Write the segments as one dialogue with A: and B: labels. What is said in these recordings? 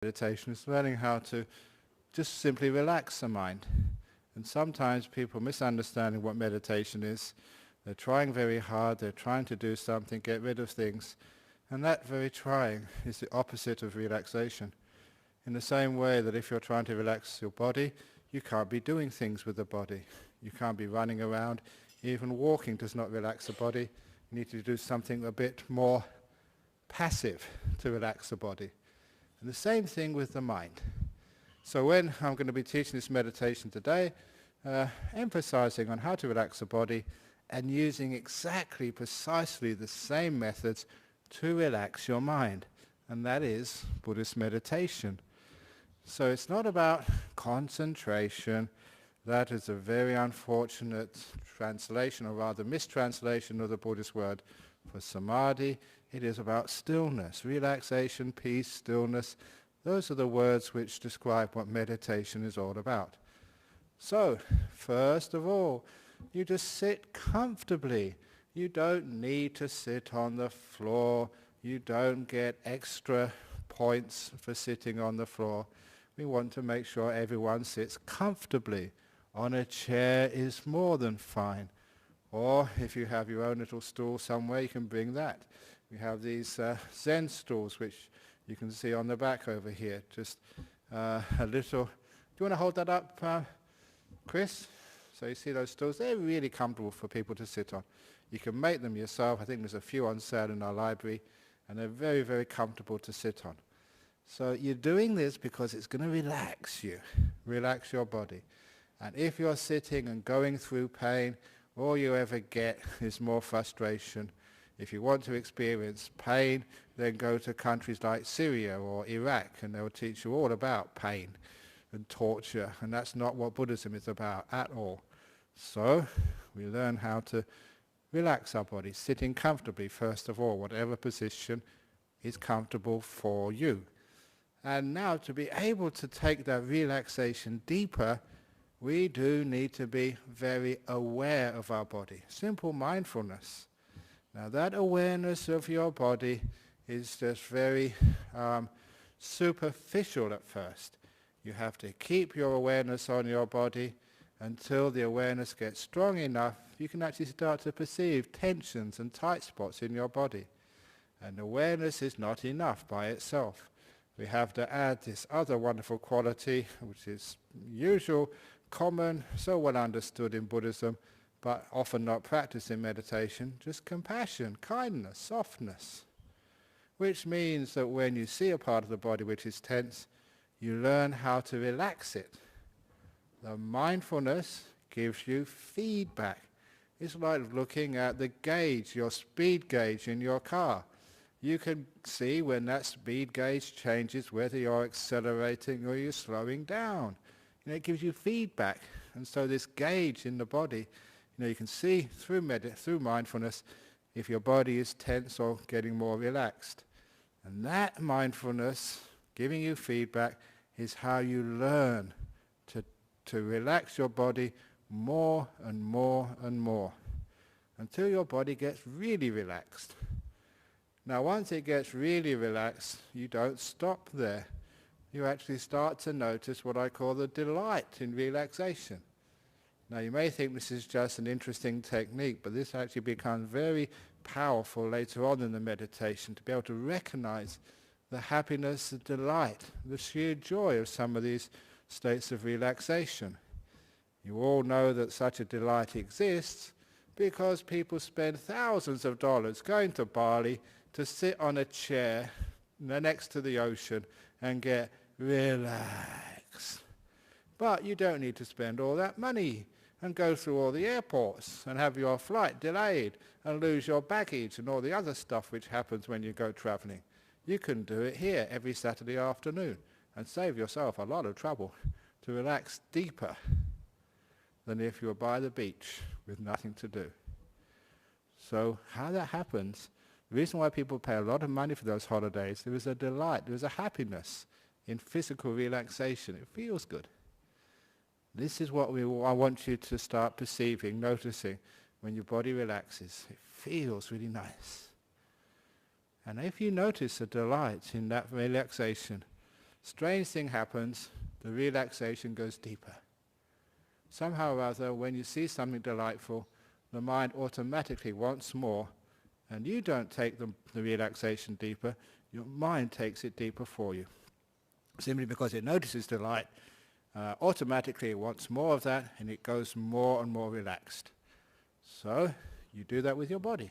A: meditation is learning how to just simply relax the mind. And sometimes people misunderstanding what meditation is. They're trying very hard, they're trying to do something, get rid of things. And that very trying is the opposite of relaxation. In the same way that if you're trying to relax your body, you can't be doing things with the body. You can't be running around. Even walking does not relax the body. You need to do something a bit more passive to relax the body. And the same thing with the mind. So when I'm going to be teaching this meditation today, emphasizing on how to relax the body and using exactly, precisely the same methods to relax your mind. And that is Buddhist meditation. So it's not about concentration. That is a very unfortunate translation, or rather mistranslation of the Buddhist word for samadhi. It is about stillness, relaxation, peace, stillness. Those are the words which describe what meditation is all about. So, first of all, you just sit comfortably. You don't need to sit on the floor. You don't get extra points for sitting on the floor. We want to make sure everyone sits comfortably. On a chair is more than fine. Or if you have your own little stool somewhere, you can bring that. We have these Zen stools, which you can see on the back over here. Just a little... Do you want to hold that up, Chris? So you see those stools? They're really comfortable for people to sit on. You can make them yourself. I think there's a few on sale in our library, and they're very, very comfortable to sit on. So you're doing this because it's going to relax you, relax your body. And if you're sitting and going through pain, all you ever get is more frustration. If you want to experience pain, then go to countries like Syria or Iraq, and they will teach you all about pain and torture, and that's not what Buddhism is about at all. So we learn how to relax our body, sitting comfortably first of all, whatever position is comfortable for you. And now to be able to take that relaxation deeper, we do need to be very aware of our body. Simple mindfulness. Now that awareness of your body is just very superficial at first. You have to keep your awareness on your body until the awareness gets strong enough. You can actually start to perceive tensions and tight spots in your body. And awareness is not enough by itself. We have to add this other wonderful quality, which is usual, common, so well understood in Buddhism, but often not practiced in meditation, just compassion, kindness, softness. Which means that when you see a part of the body which is tense, you learn how to relax it. The mindfulness gives you feedback. It's like looking at the gauge, your speed gauge in your car. You can see when that speed gauge changes whether you're accelerating or you're slowing down. It gives you feedback. And so this gauge in the body, you can see through mindfulness if your body is tense or getting more relaxed. And that mindfulness, giving you feedback, is how you learn to relax your body more and more and more until your body gets really relaxed. Now once it gets really relaxed, you don't stop there. You actually start to notice what I call the delight in relaxation. Now you may think this is just an interesting technique, but this actually becomes very powerful later on in the meditation, to be able to recognize the happiness, the delight, the sheer joy of some of these states of relaxation. You all know that such a delight exists because people spend thousands of dollars going to Bali to sit on a chair next to the ocean and get relaxed. But you don't need to spend all that money and go through all the airports and have your flight delayed and lose your baggage and all the other stuff which happens when you go traveling. You can do it here every Saturday afternoon and save yourself a lot of trouble to relax deeper than if you were by the beach with nothing to do. So how that happens, the reason why people pay a lot of money for those holidays, there is a delight, there is a happiness in physical relaxation. It feels good. This is what I want you to start perceiving, noticing when your body relaxes. It feels really nice. And if you notice a delight in that relaxation, Strange thing happens, the relaxation goes deeper. Somehow or other, when you see something delightful, the mind automatically wants more, and you don't take the relaxation deeper, your mind takes it deeper for you. Simply because it notices delight, automatically it wants more of that, and it goes more and more relaxed. So, you do that with your body,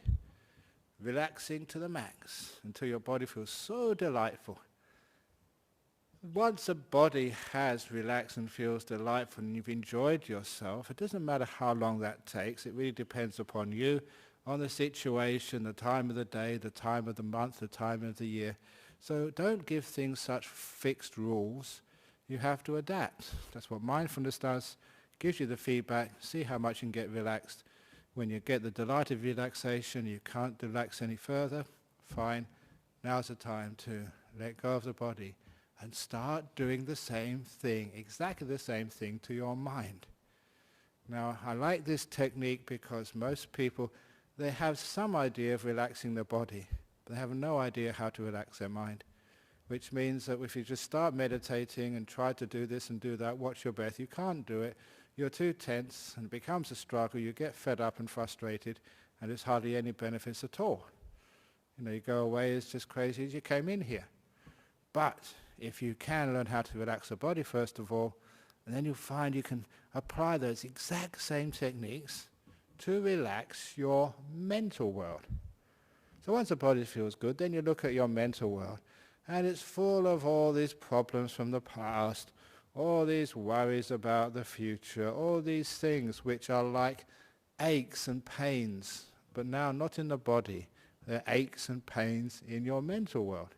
A: relaxing to the max, until your body feels so delightful. Once a body has relaxed and feels delightful and you've enjoyed yourself, it doesn't matter how long that takes. It really depends upon you, on the situation, the time of the day, the time of the month, the time of the year. So don't give things such fixed rules. You have to adapt. That's what mindfulness does. Gives you the feedback. See how much you can get relaxed. When you get the delight of relaxation, you can't relax any further. Fine. Now's the time to let go of the body and start doing the same thing, exactly the same thing to your mind. Now, I like this technique because most people, they have some idea of relaxing their body, but they have no idea how to relax their mind, which means that if you just start meditating and try to do this and do that, watch your breath, you can't do it. You're too tense, and it becomes a struggle. You get fed up and frustrated, and there's hardly any benefits at all. You go away as just crazy as you came in here. But if you can learn how to relax the body first of all, and then you'll find you can apply those exact same techniques to relax your mental world. So once the body feels good, then you look at your mental world, and it's full of all these problems from the past, all these worries about the future, all these things which are like aches and pains, but now not in the body. They're aches and pains in your mental world.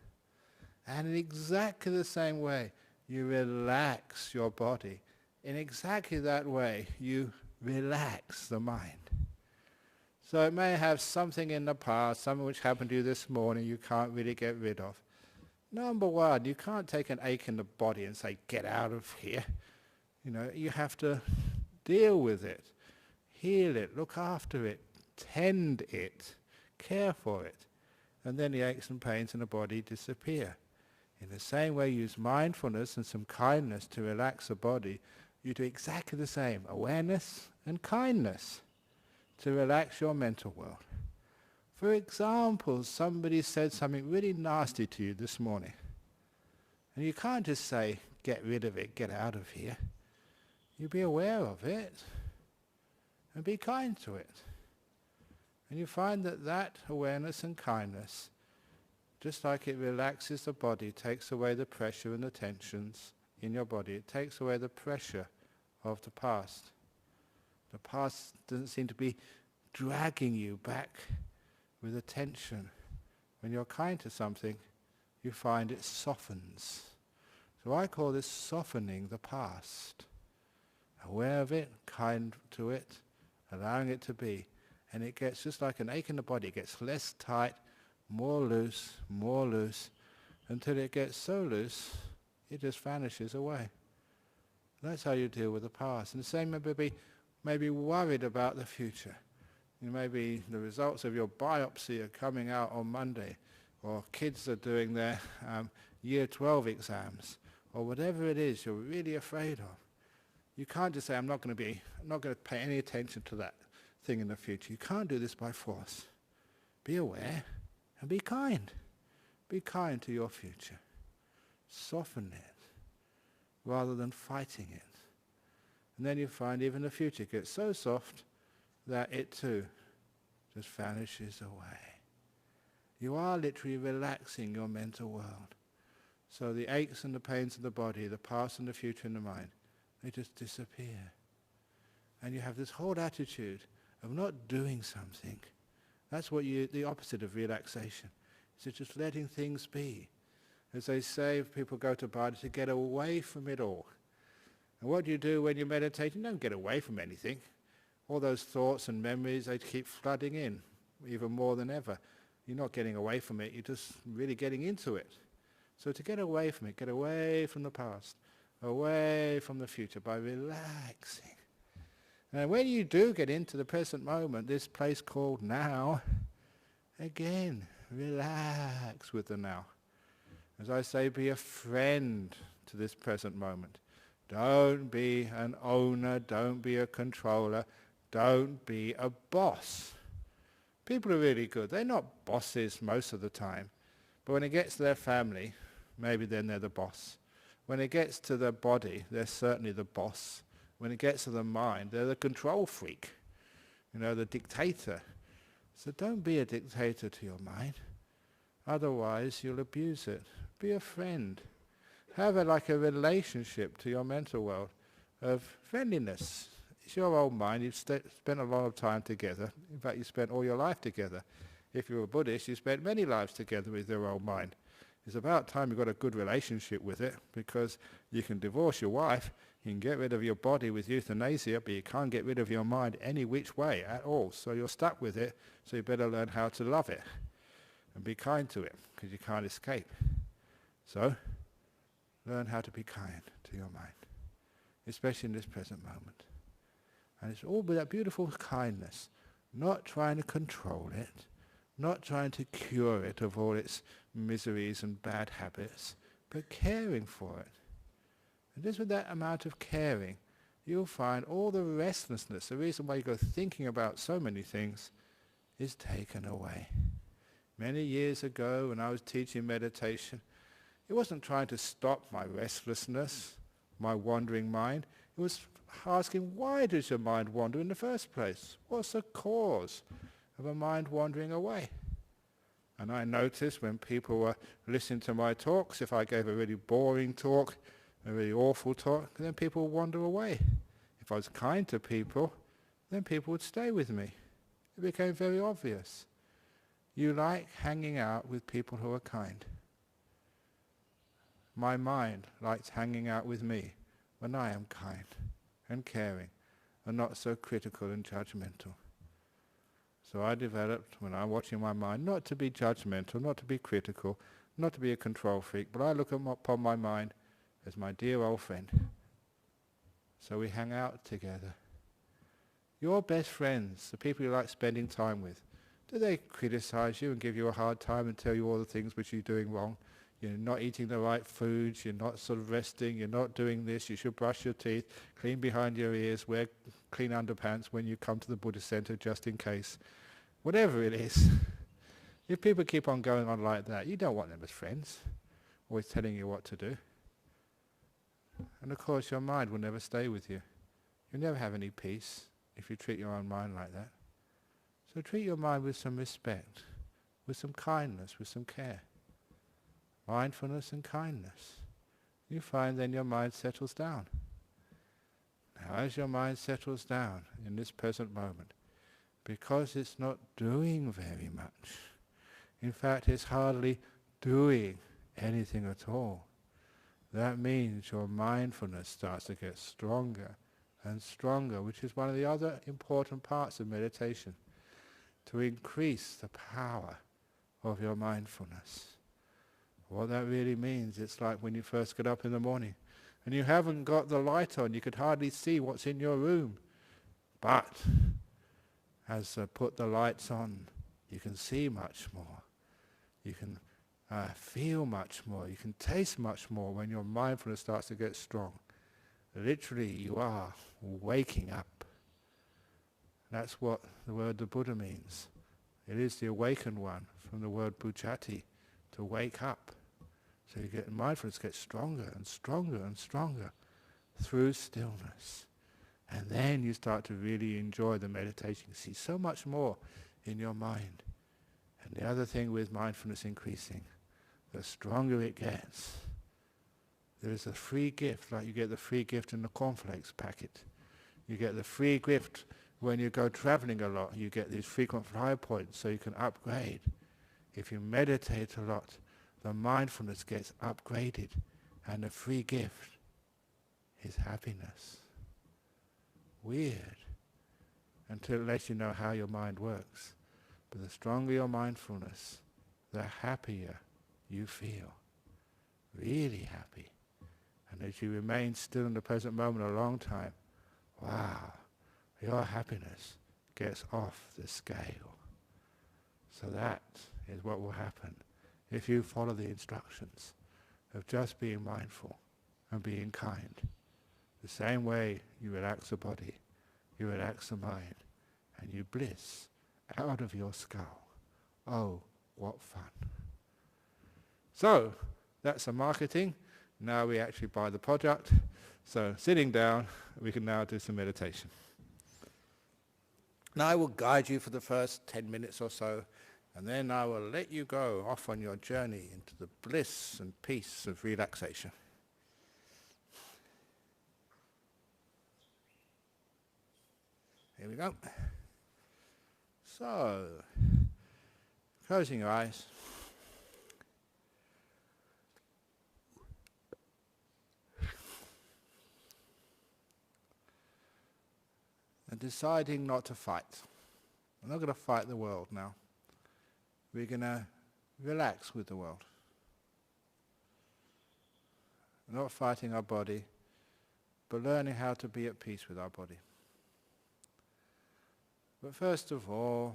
A: And in exactly the same way, you relax your body. In exactly that way, you relax the mind. So it may have something in the past, something which happened to you this morning you can't really get rid of. Number one, you can't take an ache in the body and say, get out of here. You have to deal with it, heal it, look after it, tend it, care for it. And then the aches and pains in the body disappear. In the same way, use mindfulness and some kindness to relax the body. You do exactly the same, awareness and kindness, to relax your mental world. For example, somebody said something really nasty to you this morning. And you can't just say, get rid of it, get out of here. You be aware of it and be kind to it. And you find that awareness and kindness, just like it relaxes the body, takes away the pressure and the tensions in your body. It takes away the pressure of the past. The past doesn't seem to be dragging you back with a tension. When you're kind to something, you find it softens. So I call this softening the past. Aware of it, kind to it, allowing it to be. And it gets just like an ache in the body. It gets less tight, more loose, until it gets so loose, it just vanishes away. That's how you deal with the past. And the same may be worried about the future. Maybe the results of your biopsy are coming out on Monday, or kids are doing their year 12 exams, or whatever it is you're really afraid of. You can't just say, I'm not going to pay any attention to that thing in the future. You can't do this by force. Be aware and be kind. Be kind to your future. Soften it rather than fighting it. And then you find even the future gets so soft that it too just vanishes away. You are literally relaxing your mental world. So the aches and the pains of the body, the past and the future in the mind, they just disappear. And you have this whole attitude of not doing something. That's the opposite of relaxation. It's just letting things be. As they say, if people go to Bali, to get away from it all. And what do you do when you meditate? You don't get away from anything. All those thoughts and memories, they keep flooding in, even more than ever. You're not getting away from it, you're just really getting into it. So to get away from it, get away from the past, away from the future by relaxing. And when you do get into the present moment, this place called now, again, relax with the now. As I say, be a friend to this present moment. Don't be an owner, don't be a controller, don't be a boss. People are really good. They're not bosses most of the time. But when it gets to their family, maybe then they're the boss. When it gets to their body, they're certainly the boss. When it gets to the mind, they're the control freak, the dictator. So don't be a dictator to your mind. Otherwise, you'll abuse it. Be a friend. Have a relationship to your mental world of friendliness. It's your old mind. You've spent a lot of time together. In fact, you spent all your life together. If you're a Buddhist, you spent many lives together with your old mind. It's about time you've got a good relationship with it, because you can divorce your wife, you can get rid of your body with euthanasia, but you can't get rid of your mind any which way at all. So you're stuck with it, so you better learn how to love it and be kind to it, because you can't escape. So learn how to be kind to your mind, especially in this present moment. And it's all with that beautiful kindness, not trying to control it, not trying to cure it of all its miseries and bad habits, but caring for it. And just with that amount of caring, you'll find all the restlessness, the reason why you go thinking about so many things, is taken away. Many years ago, when I was teaching meditation, it wasn't trying to stop my restlessness, my wandering mind. It was asking, why does your mind wander in the first place? What's the cause of a mind wandering away? And I noticed when people were listening to my talks, if I gave a really boring talk, a really awful talk, then people would wander away. If I was kind to people, then people would stay with me. It became very obvious. You like hanging out with people who are kind. My mind likes hanging out with me when I am kind and caring and not so critical and judgmental. So I developed, when I'm watching my mind, not to be judgmental, not to be critical, not to be a control freak, but I look upon my mind as my dear old friend. So we hang out together. Your best friends, the people you like spending time with, do they criticize you and give you a hard time and tell you all the things which you're doing wrong? You're not eating the right foods, you're not sort of resting, you're not doing this, you should brush your teeth, clean behind your ears, wear clean underpants when you come to the Buddhist center just in case. Whatever it is. If people keep on going on like that, you don't want them as friends, always telling you what to do. And of course your mind will never stay with you. You'll never have any peace if you treat your own mind like that. So treat your mind with some respect, with some kindness, with some care. Mindfulness and kindness. You find then your mind settles down. Now as your mind settles down in this present moment, because it's not doing very much, in fact it's hardly doing anything at all, that means your mindfulness starts to get stronger and stronger, which is one of the other important parts of meditation, to increase the power of your mindfulness. What that really means, it's like when you first get up in the morning and you haven't got the light on, you could hardly see what's in your room. But as put the lights on, you can see much more. You can feel much more. You can taste much more when your mindfulness starts to get strong. Literally, you are waking up. That's what the word the Buddha means. It is the awakened one, from the word bujjhati, to wake up. So you get mindfulness gets stronger and stronger and stronger through stillness. And then you start to really enjoy the meditation. You see so much more in your mind. And the other thing with mindfulness increasing, the stronger it gets, there is a free gift, like you get the free gift in the cornflakes packet. You get the free gift when you go traveling a lot. You get these frequent flyer points so you can upgrade. If you meditate a lot, the mindfulness gets upgraded, and the free gift is happiness. Weird, until it lets you know how your mind works. But the stronger your mindfulness, the happier you feel. Really happy. And as you remain still in the present moment a long time, wow, your happiness gets off the scale. So that is what will happen if you follow the instructions of just being mindful and being kind. The same way you relax the body, you relax the mind, and you bliss out of your skull. Oh, what fun. So, that's the marketing. Now we actually buy the product. So, sitting down, we can now do some meditation. Now I will guide you for the first 10 minutes or so, and then I will let you go off on your journey into the bliss and peace of relaxation. Here we go. So, closing your eyes. And deciding not to fight. We're not going to fight the world now. We're going to relax with the world. We're not fighting our body, but learning how to be at peace with our body. But first of all,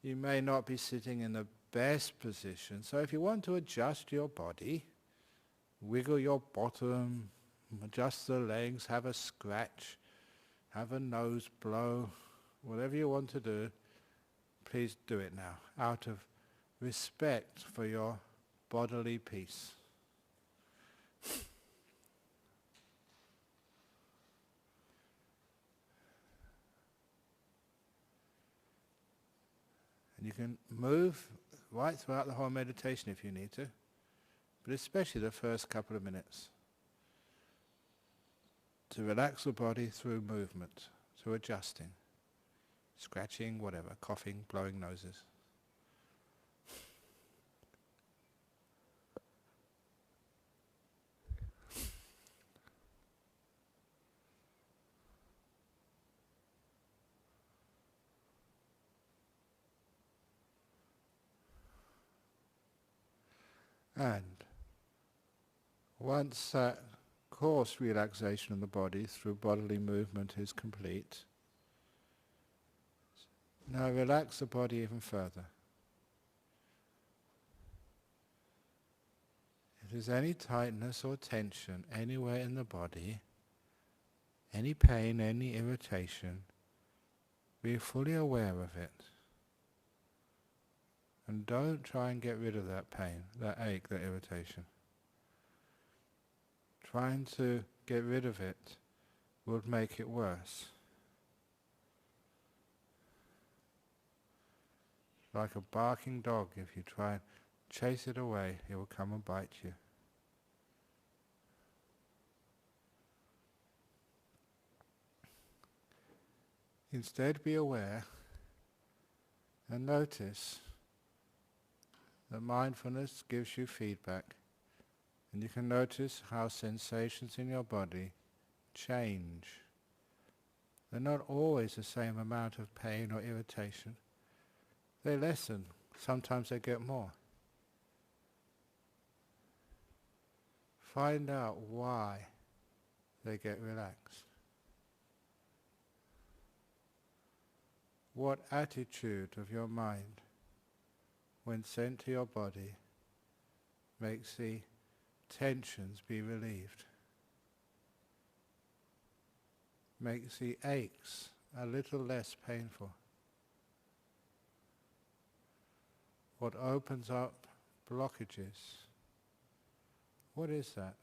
A: you may not be sitting in the best position. So if you want to adjust your body, wiggle your bottom, adjust the legs, have a scratch, have a nose blow, whatever you want to do, please do it now, out of respect for your bodily peace. And you can move right throughout the whole meditation if you need to, but especially the first couple of minutes. To relax the body through movement, through adjusting, scratching, whatever, coughing, blowing noses. And once that coarse relaxation of the body through bodily movement is complete, now relax the body even further. If there's any tightness or tension anywhere in the body, any pain, any irritation, be fully aware of it. And don't try and get rid of that pain, that ache, that irritation. Trying to get rid of it would make it worse. Like a barking dog, if you try and chase it away, it will come and bite you. Instead, be aware and notice that mindfulness gives you feedback, and you can notice how sensations in your body change. They're not always the same amount of pain or irritation. They lessen. Sometimes they get more. Find out why they get relaxed. What attitude of your mind, when sent to your body, makes the tensions be relieved, makes the aches a little less painful. What opens up blockages? What is that?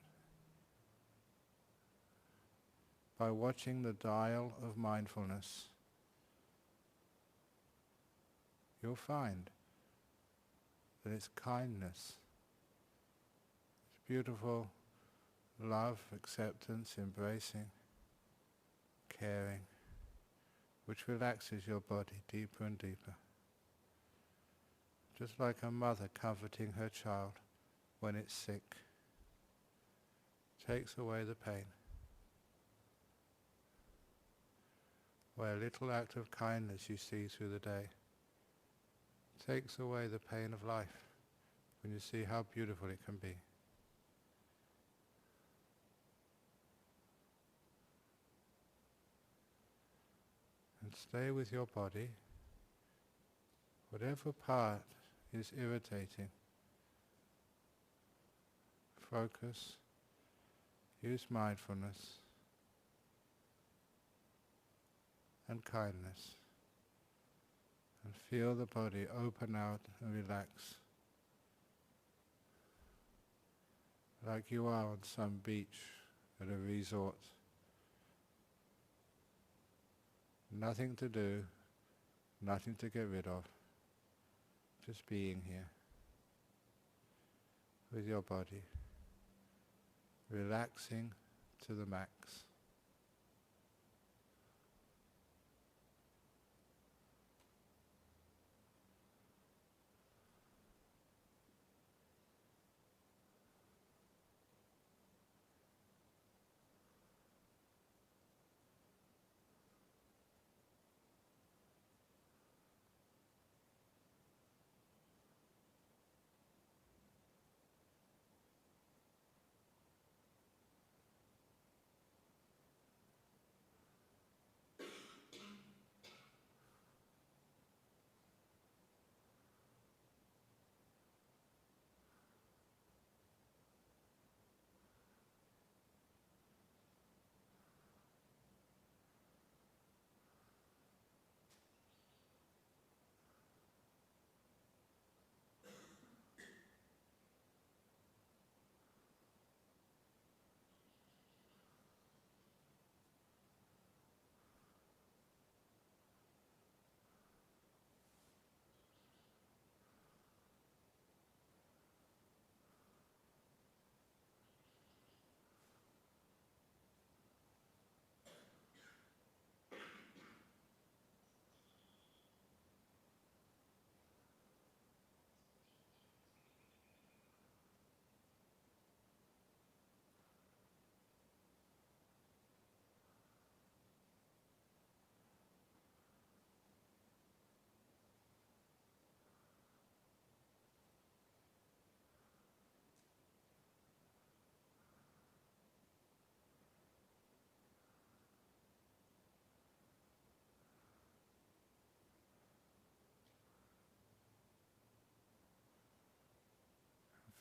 A: By watching the dial of mindfulness, you'll find that it's kindness, it's beautiful love, acceptance, embracing, caring, which relaxes your body deeper and deeper. Just like a mother comforting her child when it's sick, takes away the pain. Or a little act of kindness you see through the day takes away the pain of life when you see how beautiful it can be. And stay with your body, whatever part is irritating. Focus Use mindfulness and kindness and feel the body open out and relax like you are on some beach at a resort. Nothing to do, nothing to get rid of, just being here with your body, relaxing to the max.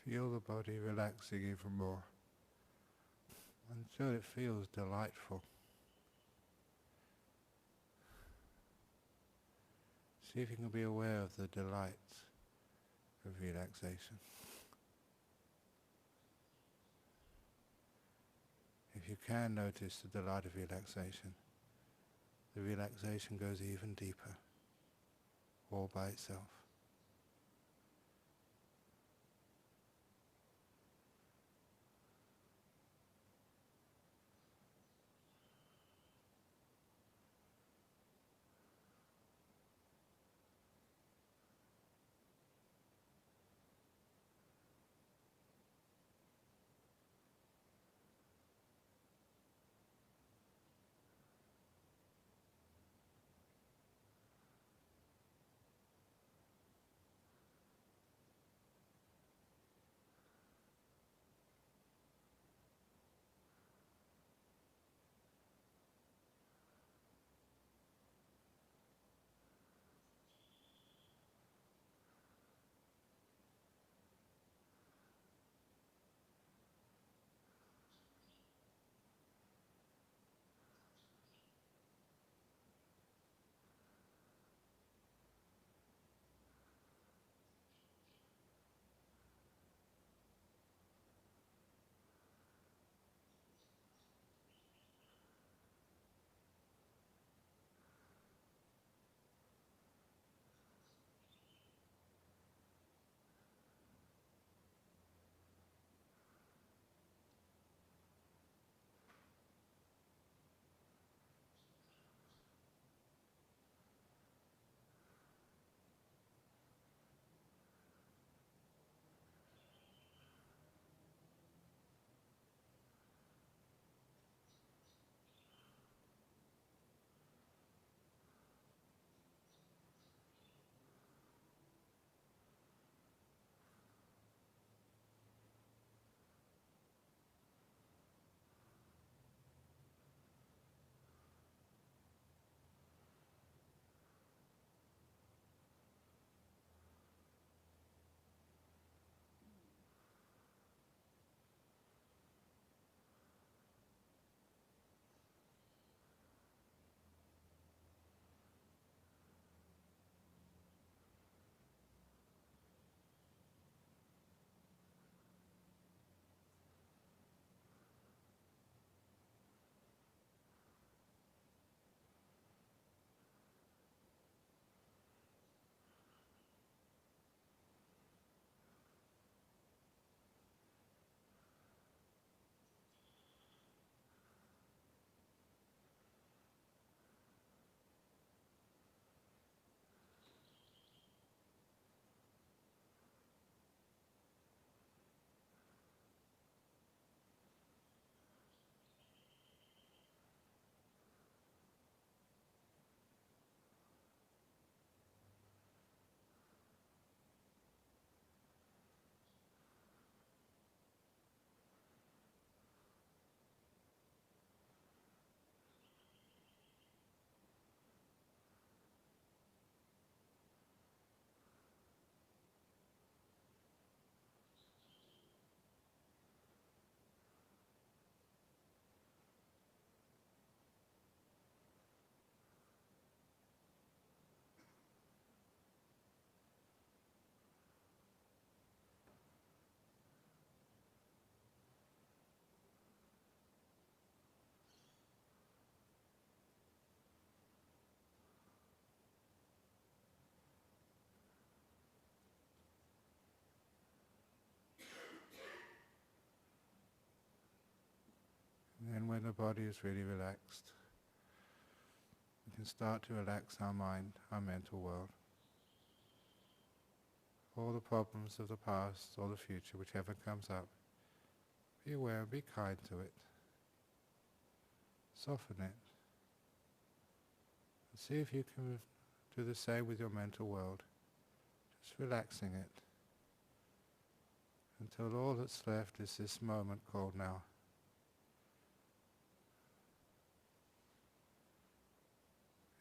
A: Feel the body relaxing even more until it feels delightful. See if you can be aware of the delight of relaxation. If you can notice the delight of relaxation, the relaxation goes even deeper, all by itself. And then when the body is really relaxed, we can start to relax our mind, our mental world. All the problems of the past or the future, whichever comes up, be aware and be kind to it. Soften it. And see if you can do the same with your mental world. Just relaxing it. Until all that's left is this moment called now.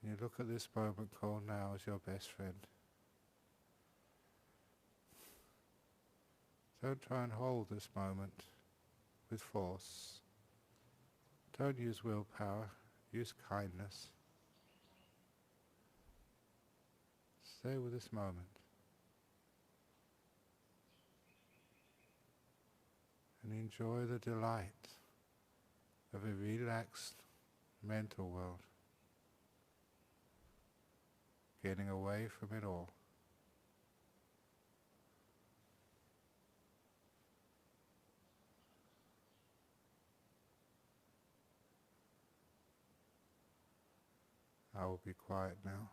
A: And you look at this moment called now as your best friend. Don't try and hold this moment with force. Don't use willpower, use kindness. Stay with this moment. And enjoy the delight of a relaxed mental world. Getting away from it all. I will be quiet now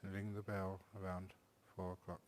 A: and ring the bell around 4 o'clock.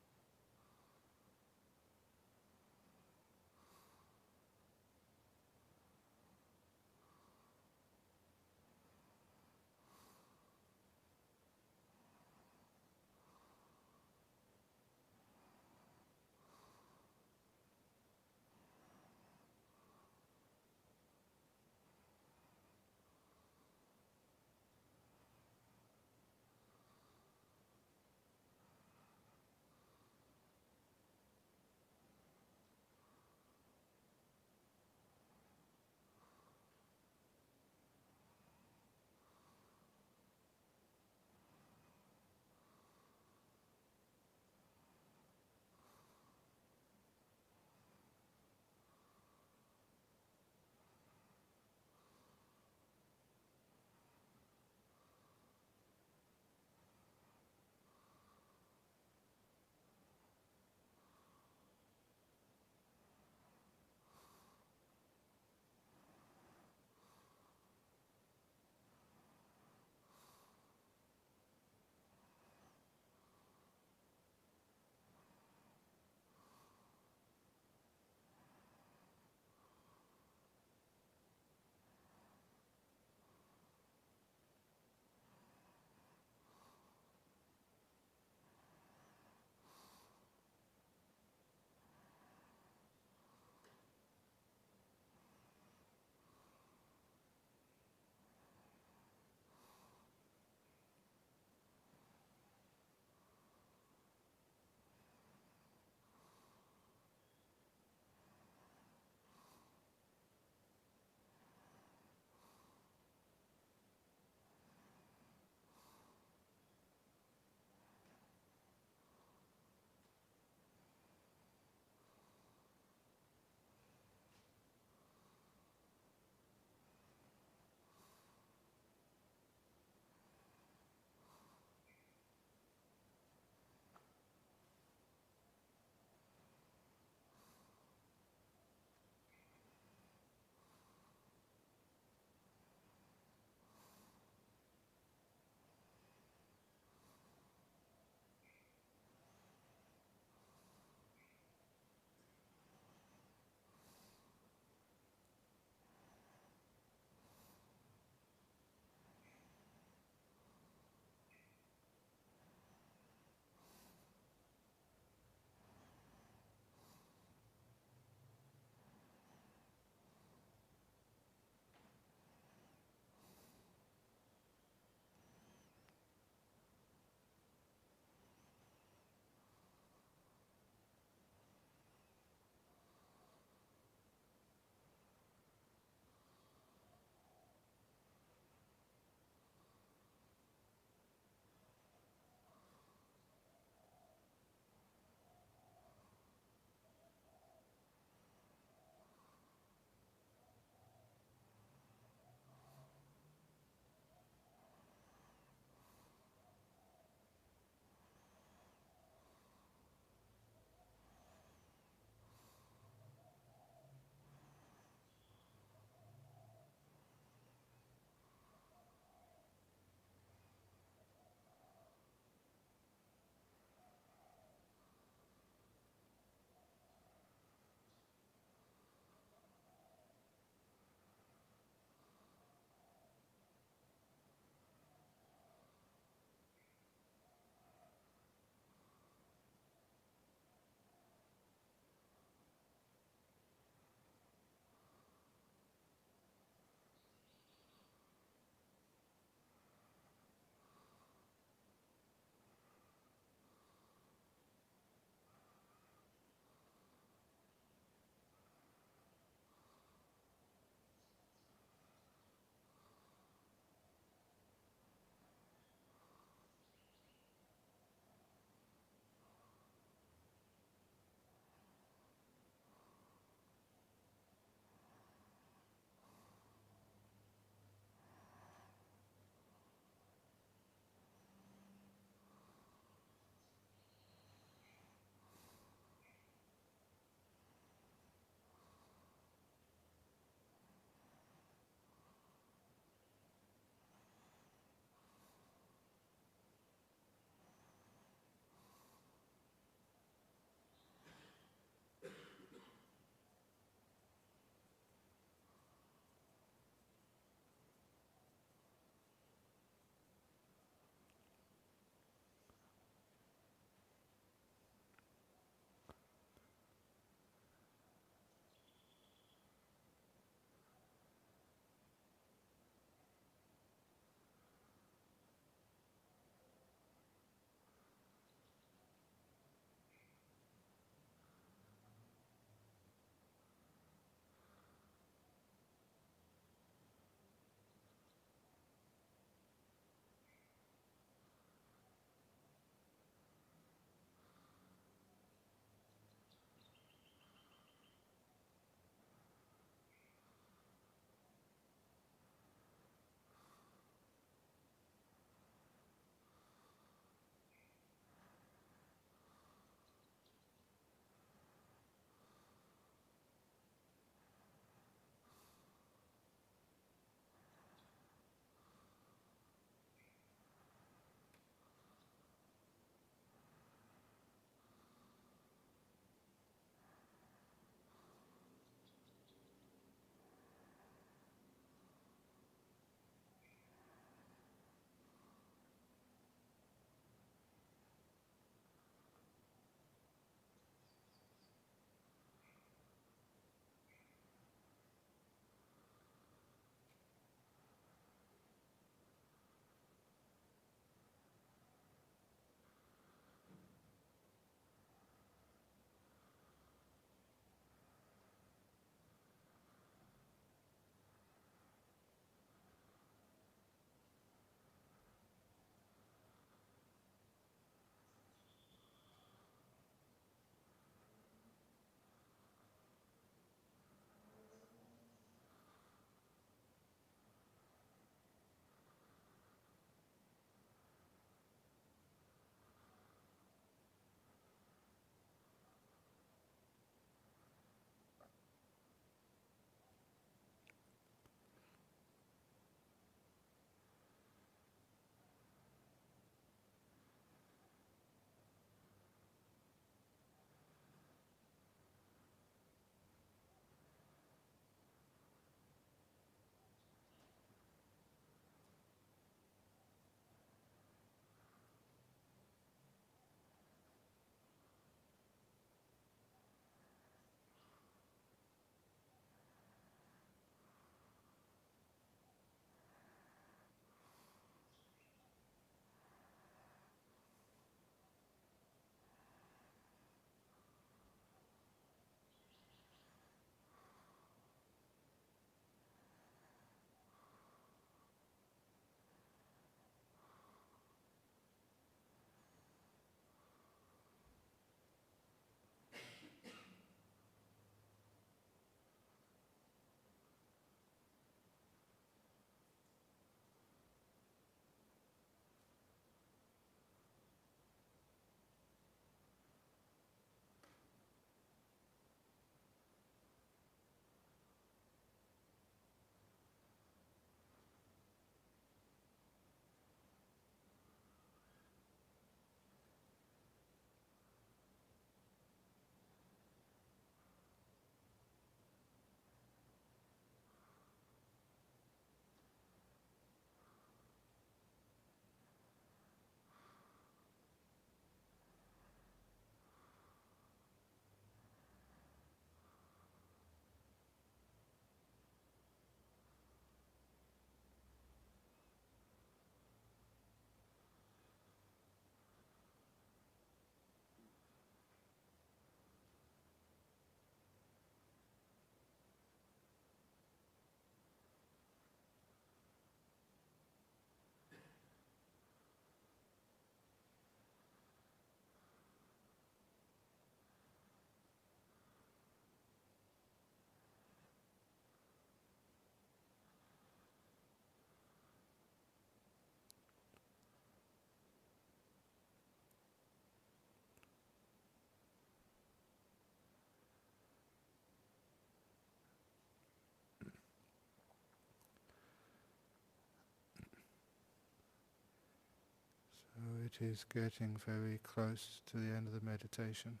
A: which is getting very close to the end of the meditation.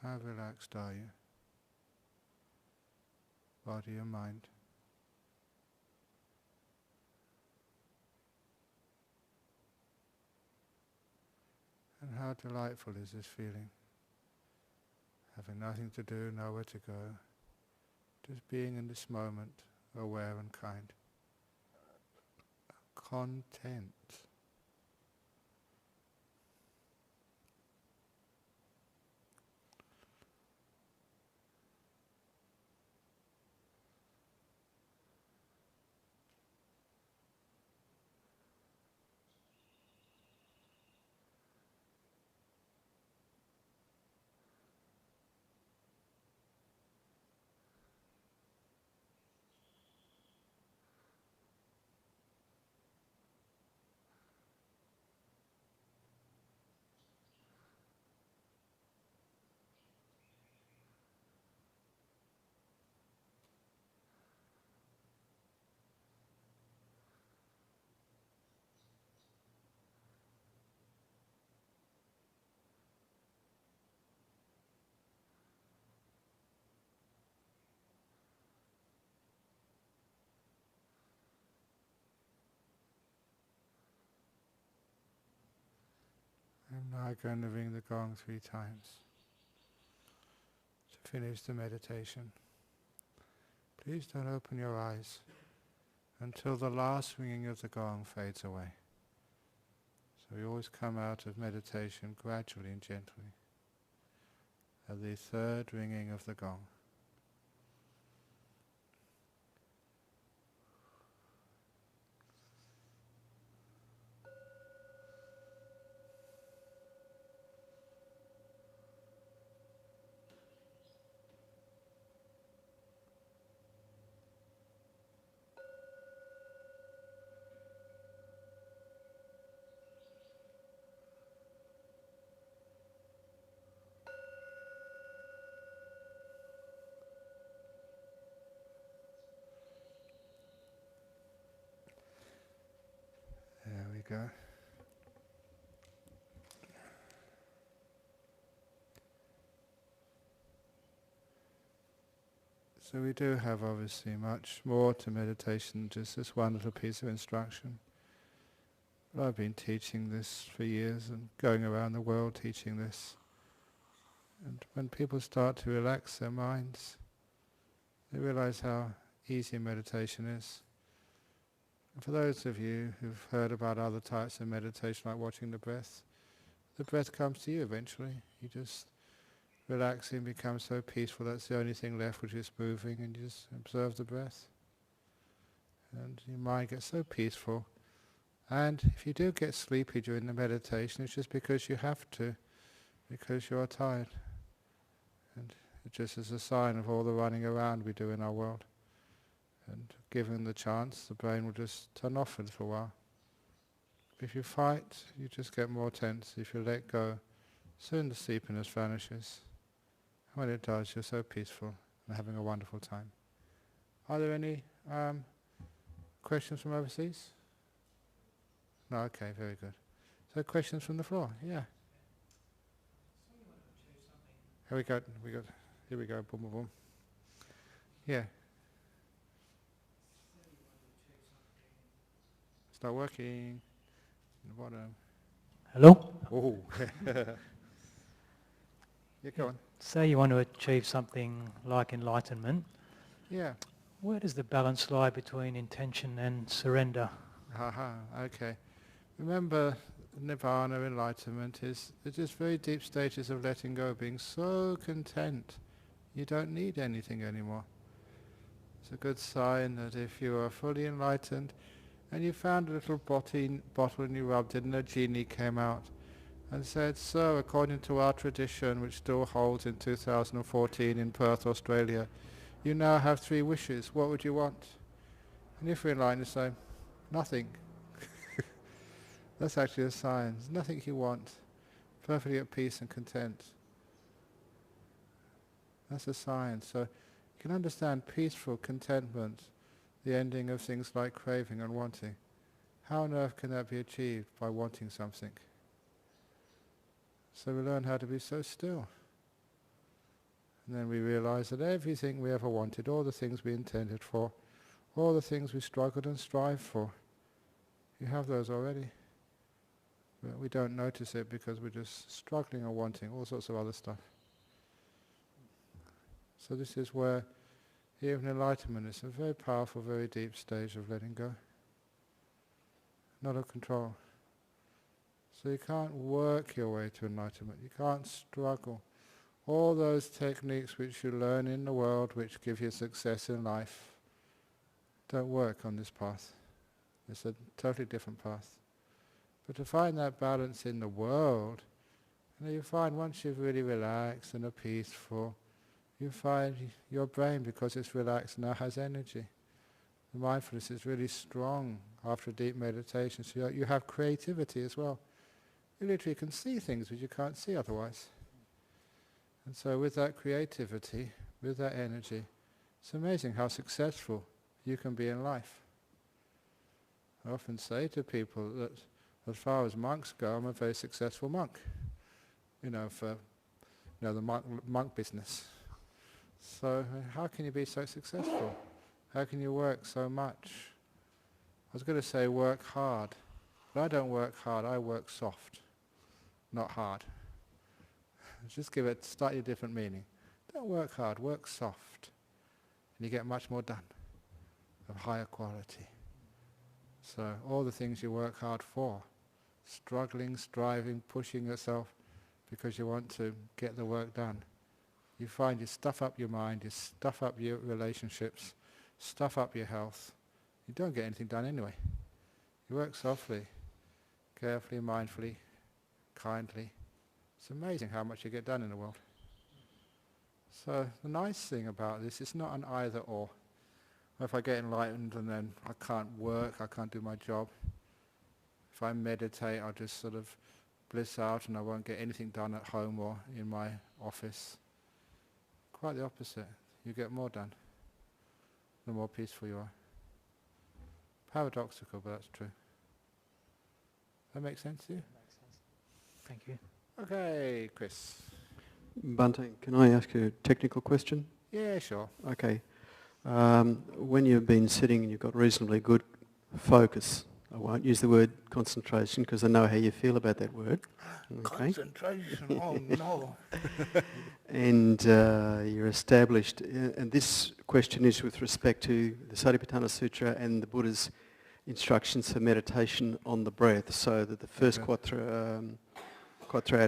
A: How relaxed are you? Body and mind. And how delightful is this feeling? Having nothing to do, nowhere to go, just being in this moment, aware and kind. Content. I'm now going to ring the gong 3 times to finish the meditation. Please don't open your eyes until the last ringing of the gong fades away. So we always come out of meditation gradually and gently at the 3rd ringing of the gong. There we go. So we do have obviously much more to meditation than just this one little piece of instruction. But I've been teaching this for years and going around the world teaching this. And when people start to relax their minds, they realize how easy meditation is. And for those of you who've heard about other types of meditation, like watching the breath comes to you eventually. You just relaxing becomes so peaceful, that's the only thing left which is moving, and you just observe the breath. And your mind gets so peaceful. And if you do get sleepy during the meditation, it's just because you have to, because you are tired. And it just is a sign of all the running around we do in our world. And given the chance, the brain will just turn off for a little while. If you fight, you just get more tense. If you let go, soon the sleepiness vanishes. And when it does, you're so peaceful and having a wonderful time. Are there any questions from overseas? No, okay, very good. So questions from the floor? Yeah. Here we go. Here we go. Boom, boom, boom. Yeah. It's not working. In the bottom.
B: Hello?
A: Oh. Yeah, go on.
B: Say you want to achieve something like enlightenment.
A: Yeah.
B: Where does the balance lie between intention and surrender?
A: Okay. Remember, Nirvana, enlightenment, is just very deep stages of letting go, being so content. You don't need anything anymore. It's a good sign that if you are fully enlightened and you found a little bottle and you rubbed it and a genie came out and said, "So, according to our tradition, which still holds in 2014 in Perth, Australia, you now have 3 wishes. What would you want?" And if you're enlightened, you say, "Nothing." That's actually a sign. There's nothing you want. Perfectly at peace and content. That's a sign. So you can understand peaceful contentment, the ending of things like craving and wanting. How on earth can that be achieved? By wanting something. So we learn how to be so still. And then we realize that everything we ever wanted, all the things we intended for, all the things we struggled and strived for, you have those already. But we don't notice it because we're just struggling or wanting all sorts of other stuff. So this is where even enlightenment is a very powerful, very deep stage of letting go. Not of control. So you can't work your way to enlightenment. You can't struggle. All those techniques which you learn in the world which give you success in life don't work on this path. It's a totally different path. But to find that balance in the world, you find once you've really relaxed and are peaceful, you find your brain, because it's relaxed, now has energy. The mindfulness is really strong after deep meditation, so you have creativity as well. You literally can see things which you can't see otherwise. And so with that creativity, with that energy, it's amazing how successful you can be in life. I often say to people that as far as monks go, I'm a very successful monk. For the monk business. So how can you be so successful? How can you work so much? I was going to say work hard, but I don't work hard, I work soft, not hard. Just give it a slightly different meaning. Don't work hard, work soft. And you get much more done, of higher quality. So all the things you work hard for, struggling, striving, pushing yourself because you want to get the work done. You find you stuff up your mind, you stuff up your relationships, stuff up your health. You don't get anything done anyway. You work softly, carefully, mindfully, kindly. It's amazing how much you get done in the world. So the nice thing about this, it's not an either or. If I get enlightened and then I can't work, I can't do my job. If I meditate, I'll just sort of bliss out and I won't get anything done at home or in my office. Quite the opposite. You get more done, the more peaceful you are. Paradoxical, but that's true. That makes sense to you?
B: Makes sense. Thank you.
A: Okay, Chris.
C: Bante, can I ask you a technical question?
A: Yeah, sure.
C: Okay. When you've been sitting and you've got reasonably good focus, I won't use the word concentration because I know how you feel about that word. Okay.
A: Concentration, oh no.
C: And you're established, and this question is with respect to the Satipatthana Sutra and the Buddha's instructions for meditation on the breath, so that the first quadrat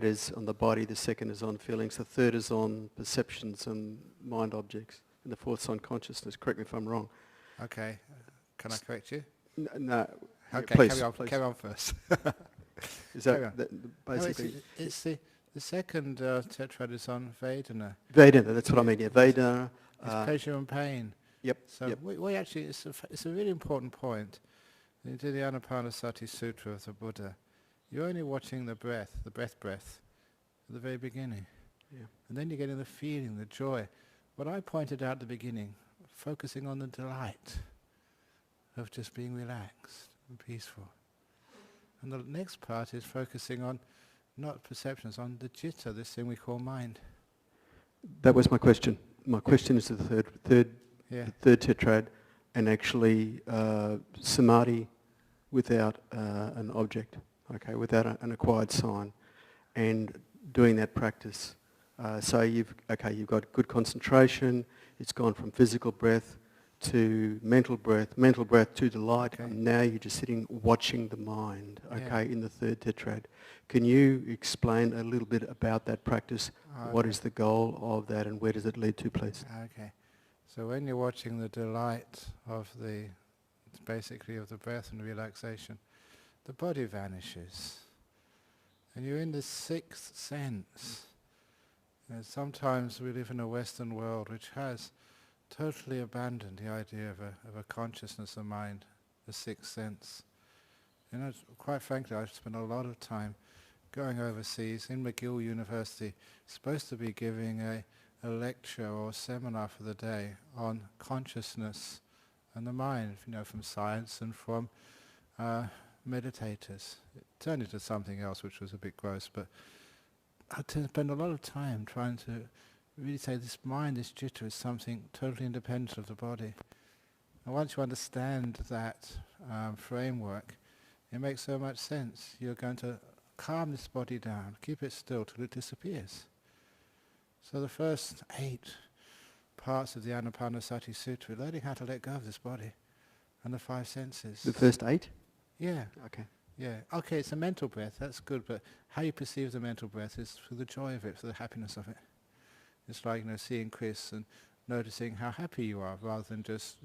C: is on the body, the second is on feelings, the third is on perceptions and mind objects, and the fourth's on consciousness. Correct me if I'm wrong.
A: Okay. Can I correct you?
C: No.
A: Okay,
C: please,
A: carry on first.
C: Is
A: Carry
C: that,
A: on.
C: basically...
A: No, it's the second tetrad is on Vedana.
C: Vedana, that's what I mean, yeah. Vedana.
A: It's pleasure and pain.
C: Yep.
A: So
C: yep.
A: we actually, it's a really important point. When you do the Anapanasati Sutra of the Buddha, you're only watching the breath at the very beginning.
C: Yeah.
A: And then you're getting the feeling, the joy. What I pointed out at the beginning, focusing on the delight of just being relaxed and peaceful. And the next part is focusing on not perceptions, on the citta, this thing we call mind.
C: That was my question. My question is the third tetrad, and actually samadhi without an object, okay, without an acquired sign, and doing that practice. So you've got good concentration. It's gone from physical breath to mental breath to delight,
A: okay.
C: And now you're just sitting watching the mind, okay,
A: Yeah.
C: in the third tetrad. Can you explain a little bit about that practice?
A: Okay.
C: What is the goal of that and where does it lead to, please?
A: Okay. So when you're watching the delight of basically of the breath and relaxation, the body vanishes. And you're in the sixth sense. And sometimes we live in a Western world which has totally abandoned the idea of a consciousness of mind, the sixth sense. Quite frankly, I've spent a lot of time going overseas in McGill University, supposed to be giving a lecture or seminar for the day on consciousness and the mind, from science and from meditators. It turned into something else which was a bit gross, but I spend a lot of time trying to really say this mind, this citta, is something totally independent of the body. And once you understand that framework, it makes so much sense. You're going to calm this body down, keep it still till it disappears. So the first 8 parts of the Anapanasati Sutra are learning how to let go of this body and the 5 senses.
C: The first 8?
A: Yeah.
C: Okay.
A: Yeah. Okay, it's a mental breath, that's good, but how you perceive the mental breath is through the joy of it, through the happiness of it. It's like, seeing Chris and noticing how happy you are, rather than just,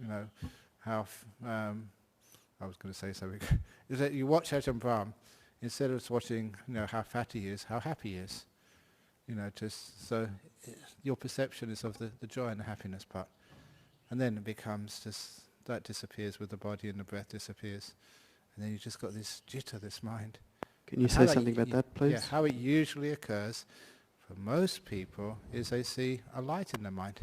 A: how, I was going to say something. Is that you watch Ajahn Brahm, instead of watching, how fat he is, how happy he is. Just so your perception is of the joy and the happiness part. And then it becomes just, that disappears with the body and the breath disappears. And then you just got this citta, this mind.
C: Can you say something about that, please?
A: Yeah, how it usually occurs for most people is they see a light in their mind.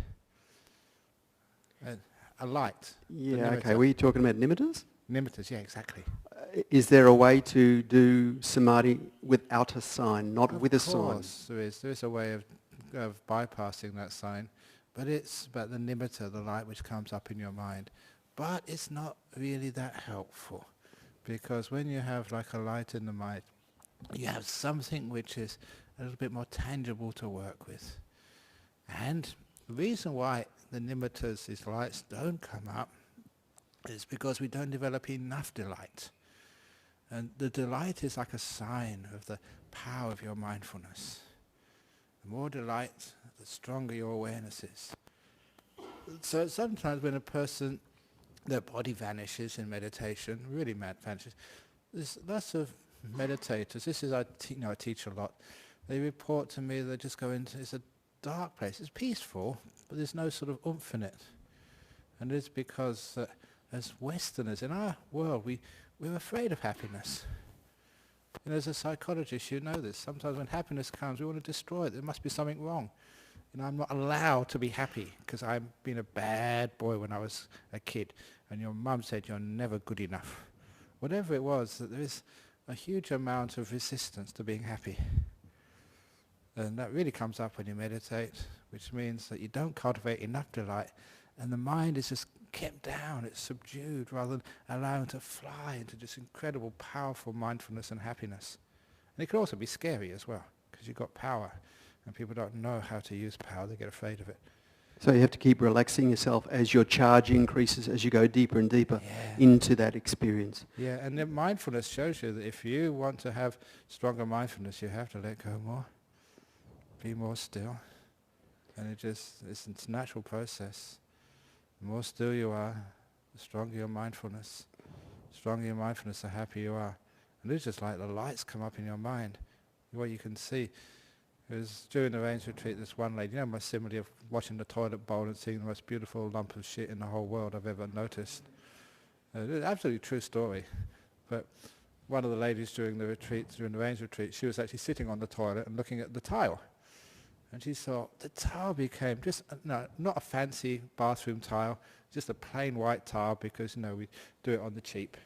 A: A light.
C: Yeah, okay. Were you talking about nimittas?
A: Nimittas, yeah, exactly.
C: Is there a way to do samadhi without a sign, not with a sign?
A: Of course there is. There is a way of bypassing that sign, but it's about the nimitta, the light which comes up in your mind. But it's not really that helpful, because when you have like a light in the mind, you have something which is a little bit more tangible to work with. And the reason why the nimittas, these lights, don't come up is because we don't develop enough delight. And the delight is like a sign of the power of your mindfulness. The more delight, the stronger your awareness is. So sometimes when a person, their body vanishes in meditation, really vanishes, there's lots of meditators, this is, I teach a lot, they report to me they just go into, it's a dark place, it's peaceful, but there's no sort of oomph in it. And it's because as Westerners, in our world, we're afraid of happiness. As a psychologist, you know this. Sometimes when happiness comes, we want to destroy it. There must be something wrong. I'm not allowed to be happy because I've been a bad boy when I was a kid. And your mum said you're never good enough. Whatever it was, that there is a huge amount of resistance to being happy. And that really comes up when you meditate, which means that you don't cultivate enough delight, and the mind is just kept down, it's subdued, rather than allowing it to fly into this incredible, powerful mindfulness and happiness. And it can also be scary as well, because you've got power, and people don't know how to use power, they get afraid of it.
C: So you have to keep relaxing yourself as your charge increases, as you go deeper and deeper into that experience.
A: Yeah, and then mindfulness shows you that if you want to have stronger mindfulness, you have to let go more, be more still, and it's a natural process. The more still you are, the stronger your mindfulness. The stronger your mindfulness, the happier you are. And it's just like the lights come up in your mind. What you can see is during the rains retreat, this one lady, my simile of watching the toilet bowl and seeing the most beautiful lump of shit in the whole world I've ever noticed. It's an absolutely true story. But one of the ladies during the rains retreat, she was actually sitting on the toilet and looking at the tile. And she saw the tile became just, not a fancy bathroom tile, just a plain white tile because, we do it on the cheap.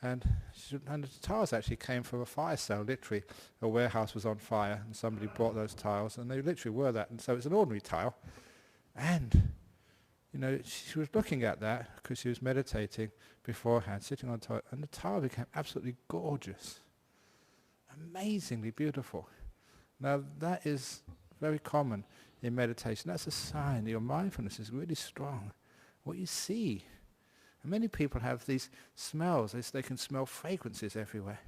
A: And the tiles actually came from a fire sale, literally. A warehouse was on fire and somebody brought those tiles and they literally were that. And so it's an ordinary tile. And, she was looking at that because she was meditating beforehand, sitting on the toilet, and the tile became absolutely gorgeous. Amazingly beautiful. Now that is very common in meditation. That's a sign that your mindfulness is really strong. What you see. And many people have these smells. They can smell fragrances everywhere.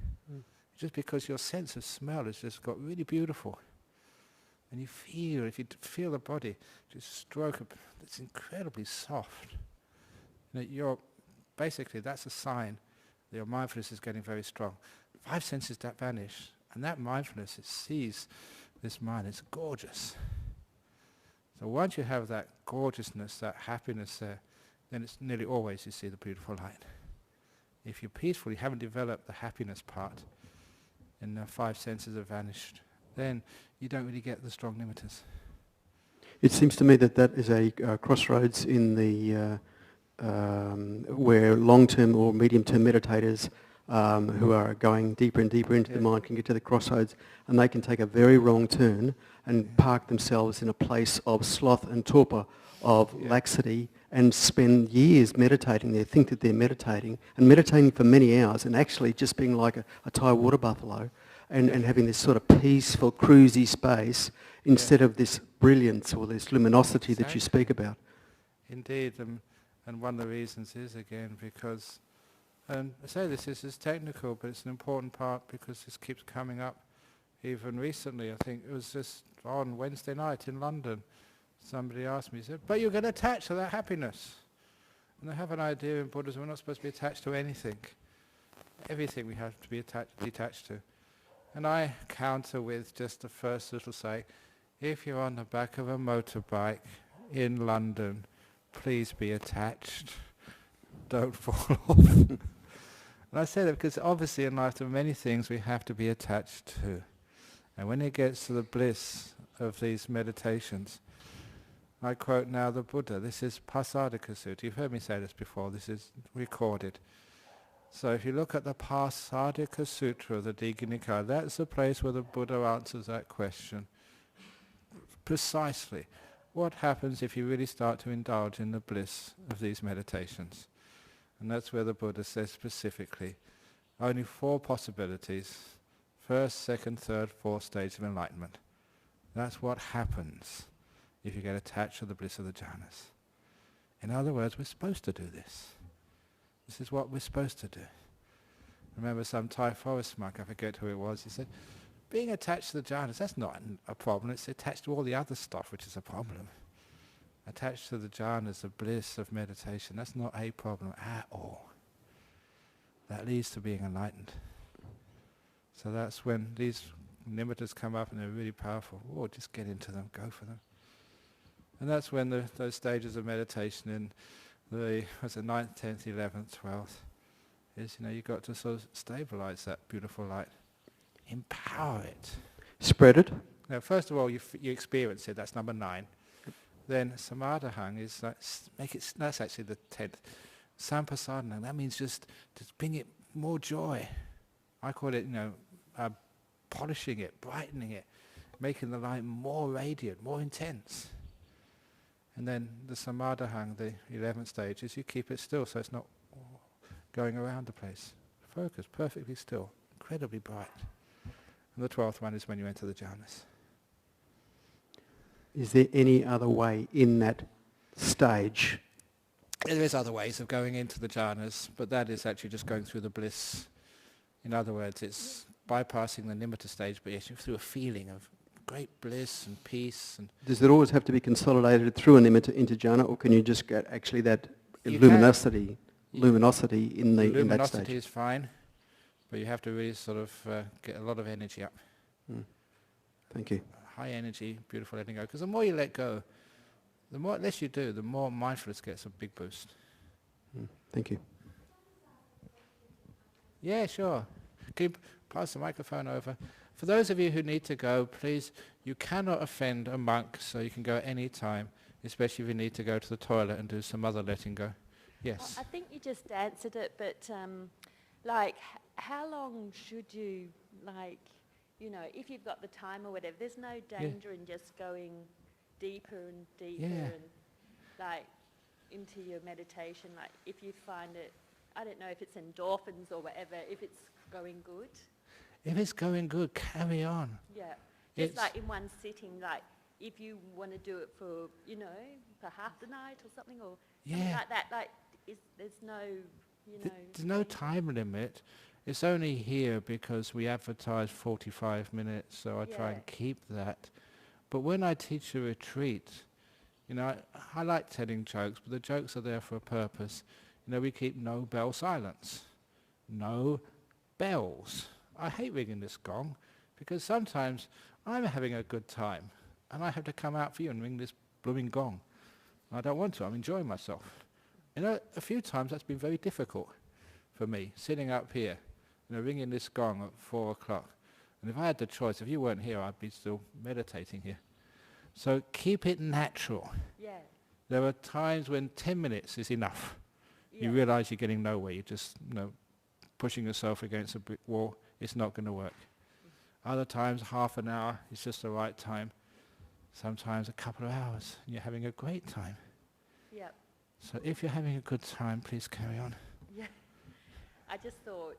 A: Just because your sense of smell has just got really beautiful. And if you feel the body, just stroke up, it's incredibly soft. Basically that's a sign that your mindfulness is getting very strong. 5 senses that vanish. And that mindfulness, it sees this mind, it's gorgeous. So once you have that gorgeousness, that happiness there, then it's nearly always you see the beautiful light. If you're peaceful, you haven't developed the happiness part, and the 5 senses have vanished, then you don't really get the strong nimittas.
C: It seems to me that is a crossroads in the where long-term or medium-term meditators who are going deeper and deeper into the mind can get to the crossroads, and they can take a very wrong turn and park themselves in a place of sloth and torpor, of laxity, and spend years meditating there, think that they're meditating, and meditating for many hours, and actually just being like a Thai water buffalo, and having this sort of peaceful, cruisy space, instead of this brilliance or this luminosity that you speak about.
A: Indeed, and one of the reasons is, again, because, and I say this is technical, but it's an important part because this keeps coming up. Even recently, I think it was just on Wednesday night in London, somebody asked me, he said, but you're going to attach to that happiness. And I have an idea in Buddhism, we're not supposed to be attached to anything. Everything we have to be detached to. And I counter with just the first little say, if you're on the back of a motorbike in London, please be attached. Don't fall off. And I say that because obviously in life there are many things we have to be attached to. And when it gets to the bliss of these meditations, I quote now the Buddha. This is Pasadika Sutta. You've heard me say this before. This is recorded. So if you look at the Pasadika Sutra of the Digha Nikaya, that's the place where the Buddha answers that question. Precisely. What happens if you really start to indulge in the bliss of these meditations? And that's where the Buddha says specifically, only 4 possibilities, first, second, third, fourth stage of enlightenment. That's what happens if you get attached to the bliss of the jhanas. In other words, we're supposed to do this. This is what we're supposed to do. Remember some Thai forest monk, I forget who it was, he said, being attached to the jhanas, that's not a problem, it's attached to all the other stuff which is a problem. Attached to the jhanas, the bliss of meditation, that's not a problem at all. That leads to being enlightened. So that's when these nimittas come up and they're really powerful. Oh, just get into them, go for them. And that's when those stages of meditation in the 9th, 10th, 11th, 12th, is, you've got to sort of stabilize that beautiful light. Empower it.
C: Spread it.
A: Now, first of all, you experience it. That's number 9. Then samadhahang is that's actually the 10th. Sampasadana, that means just bring it more joy. I call it, polishing it, brightening it, making the light more radiant, more intense. And then the samadhahang, the 11th stage, is you keep it still so it's not going around the place. Focus, perfectly still, incredibly bright. And the 12th one is when you enter the jhanas.
C: Is there any other way in that stage?
A: There is other ways of going into the jhanas, but that is actually just going through the bliss. In other words, it's bypassing the nimitta stage, but yes, through a feeling of great bliss and peace. And
C: does it always have to be consolidated through a nimitta into jhana, or can you just get actually that luminosity in that stage?
A: Luminosity is fine, but you have to really sort of get a lot of energy up.
C: Thank you.
A: High energy, beautiful letting go. Because the more you let go, the less you do, the more mindfulness gets a big boost.
C: Thank you.
A: Yeah, sure. Can you pass the microphone over? For those of you who need to go, please, you cannot offend a monk, so you can go at any time, especially if you need to go to the toilet and do some other letting go. Yes?
D: I think you just answered it, but how long should you, if you've got the time or whatever, there's no danger in just going deeper and deeper and into your meditation, if you find it, I don't know if it's endorphins or whatever, if it's going good.
A: If it's going good, carry on.
D: Yeah, just in one sitting, if you want to do it for, for half the night or something, or something like that, there's no,
A: There's no time limit. It's only here because we advertise 45 minutes, so I try and keep that. But when I teach a retreat, I like telling jokes, but the jokes are there for a purpose. We keep no bell silence. No bells. I hate ringing this gong because sometimes I'm having a good time and I have to come out for you and ring this blooming gong. I don't want to. I'm enjoying myself. A few times that's been very difficult for me, sitting up here, ringing this gong at 4 o'clock. And if I had the choice, if you weren't here, I'd be still meditating here. So keep it natural.
D: Yeah.
A: There are times when 10 minutes is enough.
D: Yeah.
A: You realize you're getting nowhere. You just, pushing yourself against a brick wall, it's not going to work. Other times, half an hour is just the right time. Sometimes a couple of hours, and you're having a great time.
D: Yep.
A: So if you're having a good time, please carry on.
D: Yeah. I just thought,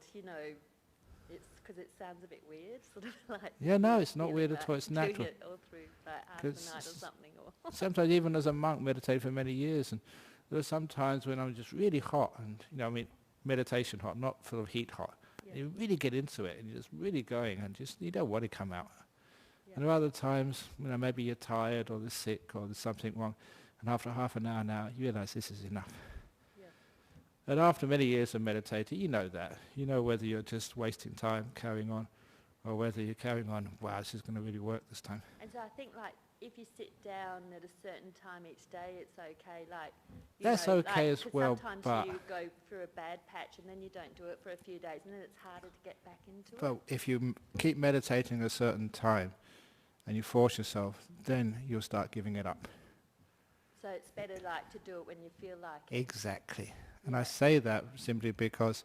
D: it's because it sounds a bit weird, sort of like...
A: Yeah, no, it's not weird at all, it's natural.
D: Doing it all through like half the night or something. Or
A: Sometimes even as a monk, meditated for many years, and there are some times when I'm just really hot, and meditation hot, not full of heat hot.
D: Yeah.
A: You really get into it, and you're just really going, and you don't want to come out.
D: Yeah.
A: And there are other times, maybe you're tired, or you're sick, or there's something wrong, and after half an hour now, you realize this is enough.
D: Yeah.
A: And after many years of meditating, you know that. You know whether you're just wasting time carrying on, or whether you're carrying on, wow, this is going to really work this time.
D: And so I think, like, if you sit down at a certain time each day, it's okay. Like,
A: That's okay as
D: 'cause
A: well,
D: sometimes
A: but
D: you go through a bad patch and then you don't do it for a few days, and then it's harder to get back into it.
A: but if you keep meditating a certain time, and you force yourself, then you'll start giving it up.
D: So it's better, like, to do it when you feel like it.
A: Exactly. And I say that simply because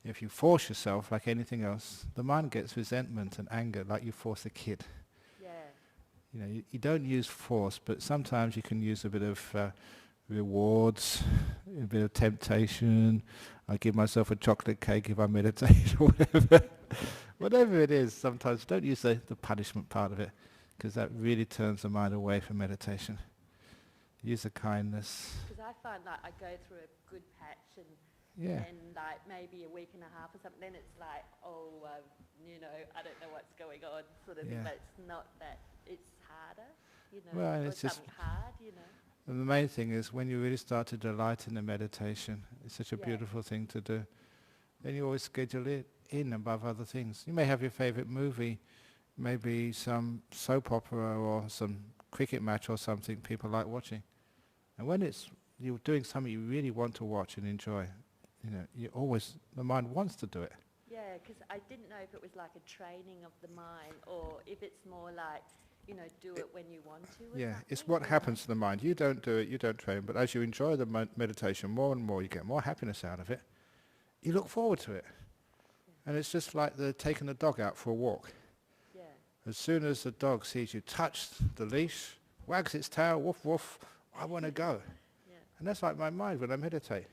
A: if you force yourself, like anything else, the mind gets resentment and anger, like you force a kid.
D: Yeah.
A: You don't use force, but sometimes you can use a bit of rewards, a bit of temptation. I give myself a chocolate cake if I meditate, or whatever. Whatever it is, sometimes don't use the punishment part of it, because that really turns the mind away from meditation. Use the kindness.
D: Because I find, like, I go through a good patch and
A: Yeah.
D: and like maybe a week and a half or something, then it's like, I don't know what's going on, sort of thing.
A: Yeah.
D: But it's not that, it's harder,
A: Well,
D: or
A: it's just-
D: something hard,
A: And the main thing is when you really start to delight in the meditation, it's such a
D: Yeah.
A: beautiful thing to do. Then you always schedule it in above other things. You may have your favorite movie, maybe some soap opera or some cricket match or something people like watching. And when you're doing something you really want to watch and enjoy, the mind wants to do it.
D: Yeah, because I didn't know if it was like a training of the mind or if it's more like, do it when you want to. Or
A: Yeah, it's
D: something,
A: what
D: or
A: happens to the mind. You don't do it, you don't train, but as you enjoy the meditation more and more, you get more happiness out of it. You look forward to it. And it's just like taking the dog out for a walk.
D: Yeah.
A: As soon as the dog sees you touch the leash, wags its tail, woof woof, I want to go.
D: Yeah.
A: And that's like my mind when I meditate.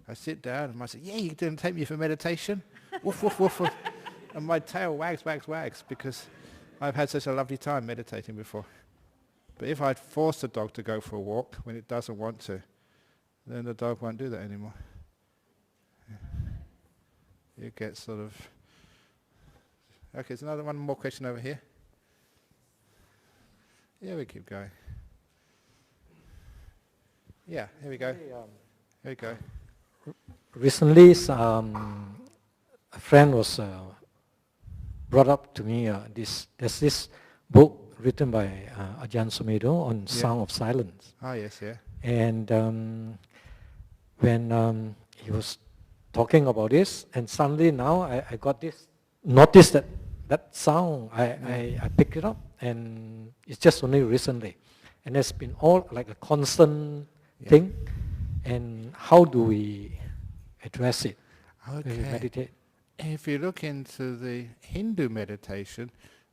A: I sit down and I say, yeah, you didn't take me for meditation? Woof, woof, woof, woof. And my tail wags, wags, wags, because I've had such a lovely time meditating before. But if I'd force the dog to go for a walk when it doesn't want to, then the dog won't do that anymore. Yeah. It gets sort of... Okay, there's one more question over here. Yeah, we keep going. Yeah, here we go. Here we go.
E: Recently, a friend was brought up to me. There's this book written by Ajahn on Sound of Silence.
A: Ah, yes, yeah.
E: And when he was talking about this, and suddenly now I got this, noticed that sound, I picked it up, and it's just only recently. And it's been all like a constant thing. And how do we address it when we meditate?
A: If you look into the Hindu meditation,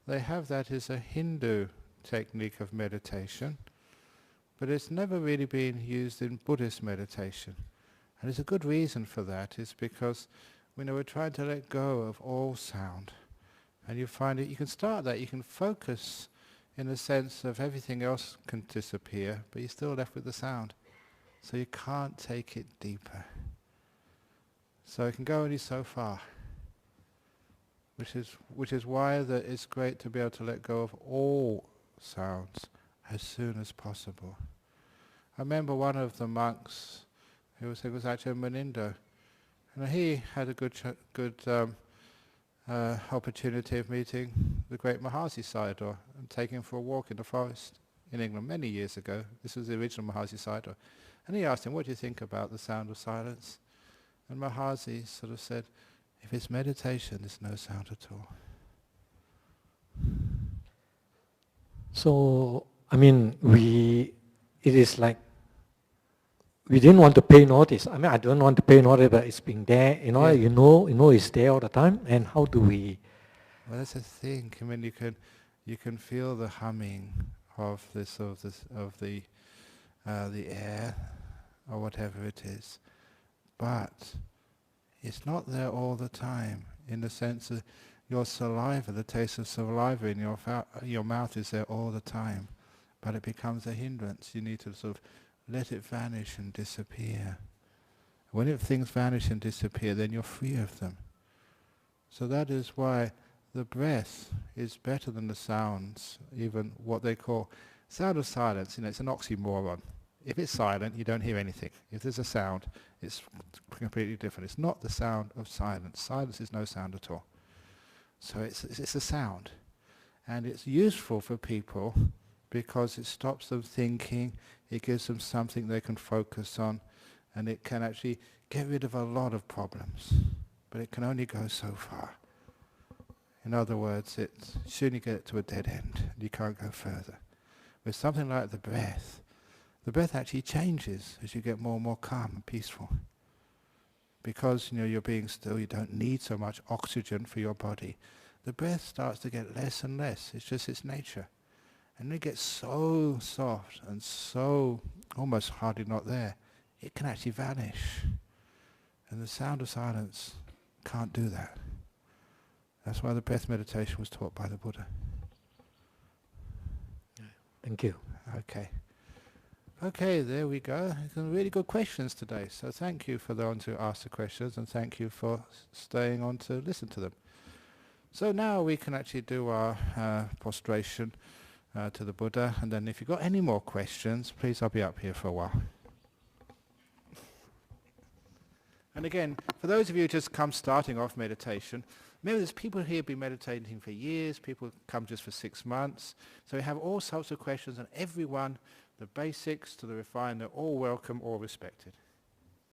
A: they have that as a Hindu technique of meditation, but it's never really been used in Buddhist meditation. And there's a good reason for that, is because we're trying to let go of all sound. And you find that you can start that, you can focus in the sense of everything else can disappear, but you're still left with the sound. So you can't take it deeper. So it can go only so far. Which is why that it's great to be able to let go of all sounds as soon as possible. I remember one of the monks who was actually Manindo, and he had a good opportunity of meeting the great Mahasi Sayadaw and taking him for a walk in the forest in England many years ago. This was the original Mahasi Sayadaw. And he asked him, what do you think about the sound of silence? And Mahasi sort of said, if it's meditation, there's no sound at all.
E: So, it is like we didn't want to pay notice. I mean, I don't want to pay notice, but it's been there.
A: Yeah.
E: You know, it's there all the time. And how do we?
A: Well, that's the thing. I mean, you can feel the humming of the air or whatever it is, but it's not there all the time. In the sense that your saliva, the taste of saliva in your mouth is there all the time, but it becomes a hindrance. You need to sort of let it vanish and disappear. When things vanish and disappear, then you're free of them. So that is why the breath is better than the sounds, even what they call sound of silence. It's an oxymoron. If it's silent, you don't hear anything. If there's a sound, it's completely different. It's not the sound of silence. Silence is no sound at all. So it's a sound. And it's useful for people because it stops them thinking, it gives them something they can focus on, and it can actually get rid of a lot of problems. But it can only go so far. In other words, soon you get to a dead end. You can't go further. With something like the breath actually changes as you get more and more calm and peaceful. Because you're being still, you don't need so much oxygen for your body. The breath starts to get less and less. It's just its nature. And it gets so soft and so almost hardly not there, it can actually vanish. And the sound of silence can't do that. That's why the breath meditation was taught by the Buddha.
E: Thank you.
A: Okay, there we go. Some really good questions today. So thank you for the ones who asked the questions, and thank you for staying on to listen to them. So now we can actually do our prostration to the Buddha, and then if you've got any more questions, please, I'll be up here for a while. And again, for those of you who just come starting off meditation, remember there's people here who've been meditating for years, people come just for 6 months, so we have all sorts of questions, and everyone, the basics to the refined, they're all welcome, all respected.